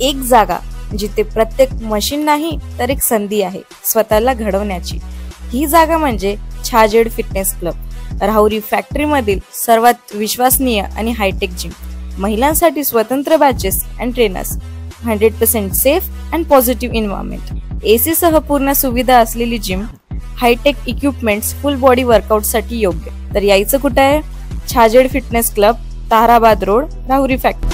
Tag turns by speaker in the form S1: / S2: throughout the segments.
S1: एक जागा जिथे प्रत्येक मशीन नाही तर एक संधी आहे स्वतःला घडवण्याची। ही जागा म्हणजे Chhajed fitness club, Rahuri factory मधील सर्वात विश्वसनीय आणि हायटेक जिम। महिलांसाठी स्वतंत्र batches and trainers, 100% safe and positive environment, AC सह पूर्ण सुविधा असलेली जिम, hitech equipments, full body workout साठी योग्य। तर यायचं कुठे आहे? Chhajed fitness club, Tarabad road, Rahuri factory.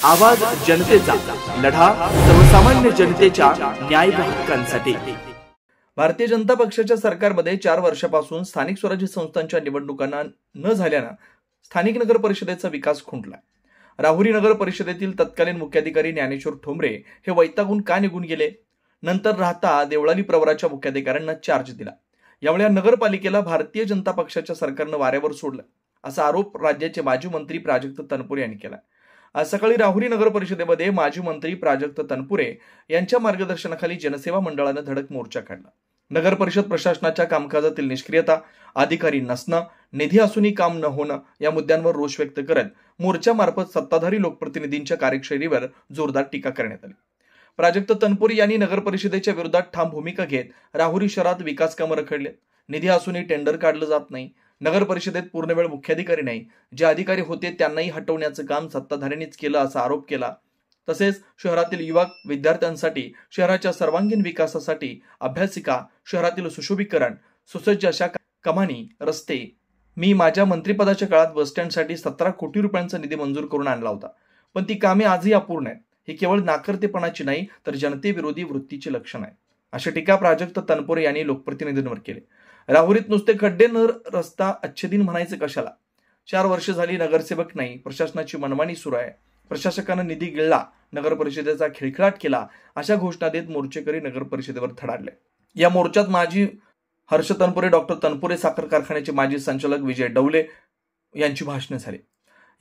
S2: आवाज जनतेचा, लढा सर्वसामान्य जनतेच्या न्याय व हक्कांसाठी। भारतीय जनता पक्षाच्या सरकारमध्ये 4 वर्षापासून स्थानिक स्वराज्य संस्थांच्या निवडणुकांना न झाल्यानं स्थानिक नगर परिषदेचा विकास खुंटला। राहुरी नगर परिषदेतील तत्कालीन मुख्याधिकारी ज्ञानेश्वर ठोंबरे हे वैतागून का निघून गेले? नंतर राहता देवळाली प्रवराच्या मुख्याधिकाऱ्यांना चार्ज दिला। यामुळे नगरपालिकेला भारतीय जनता पक्षाच्या सरकारनं वाऱ्यावर सोडलं, असा आरोप राज्याचे माजी मंत्री प्राजक्त तनपुरे यांनी केला। आज सकाळी राहुरी नगर परिषदेमध्ये माजी मंत्री प्राजक्त तनपुरे यांच्या मार्गदर्शनाखाली जनसेवा मंडळानं धडक मोर्चा काढला। नगर परिषद प्रशासनाच्या कामकाजातील निष्क्रियता, अधिकारी नसणं, निधी असूनही काम न होणं या मुद्द्यांवर रोष व्यक्त करत मोर्चामार्फत सत्ताधारी लोकप्रतिनिधींच्या कार्यशैलीवर जोरदार टीका करण्यात आली। प्राजक्त तनपुरे यांनी नगर परिषदेच्या विरोधात ठाम भूमिका घेत राहुरी शहरात विकास कामं रखडलेत, निधी असूनही टेंडर काढलं जात नाही, नगर परिषदेत पूर्णवेळ मुख्याधिकारी नाही, जे अधिकारी होते त्यांनाही हटवण्याचं काम सत्ताधाऱ्यांनीच केलं असा आरोप केला। तसेच शहरातील युवक विद्यार्थ्यांसाठी, शहराच्या सर्वांगीण विकासासाठी अभ्यासिका, शहरातील सुशोभीकरण, सुसज्ज अशा कमानी, रस्ते, मी माझ्या मंत्रिपदाच्या काळात बसस्टँडसाठी 17 कोटी रुपयांचा निधी मंजूर करून आणला होता, पण ती कामे आजही अपूर्ण आहेत। ही केवळ नाकर्तेपणाची नाही तर जनतेविरोधी वृत्तीचे लक्षण आहे, अशी टीका प्राजक्त तनपुरे यांनी लोकप्रतिनिधींवर केली। राहुरीत नुसते खड्डे न रस्ता अच्छेदिन म्हणायचं कशाला? 4 वर्ष झाली नगरसेवक नाही, प्रशासनाची मनमानी सुरू आहे, प्रशासकानं निधी गिळला, नगर परिषदेचा खिळखिळाट केला, अशा घोषणा देत मोर्चेकरी नगर परिषदेवर धडाडले। या मोर्चात माजी हर्ष तनपुरे, डॉक्टर तनपुरे साखर कारखान्याचे माजी संचालक विजय डवले यांची भाषणे झाली।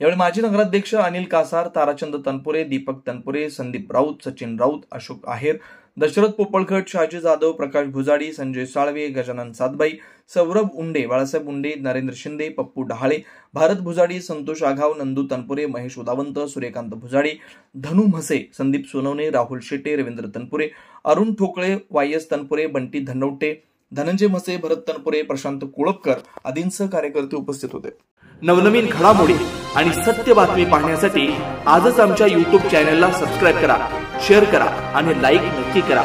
S2: यावेळी माजी नगराध्यक्ष अनिल कासार, ताराचंद तनपुरे, दीपक तनपुरे, संदीप राऊत, सचिन राऊत, अशोक आहेर, दशरथ पोपळखट, शहाजी जाधव, प्रकाश भुजाडी, संजय साळवे, गजानन सातबाई, सौरभ उंडे, बाळासाहेब उंडे, नरेंद्र शिंदे, पप्पू डहाळे, भारत भुजाडी, संतोष आघाव, नंदू तनपुरे, महेश उदावंत, सूर्यकांत भुजाडी, धनु म्हसे, संदीप सोनवणे, राहुल शेटे, रवींद्र तनपुरे, अरुण ठोकळे, वायस तनपुरे, बंटी धनवटे, धनंजय म्हसे, भरत तनपुरे, प्रशांत कोळपकर आदींसह कार्यकर्ते उपस्थित होते। नवनवीन घडामोडी आणि सत्य बातमी पाहण्यासाठी आजच आमच्या YouTube चॅनलला सबस्क्राईब करा, शेअर करा आणि लाईक नक्की करा।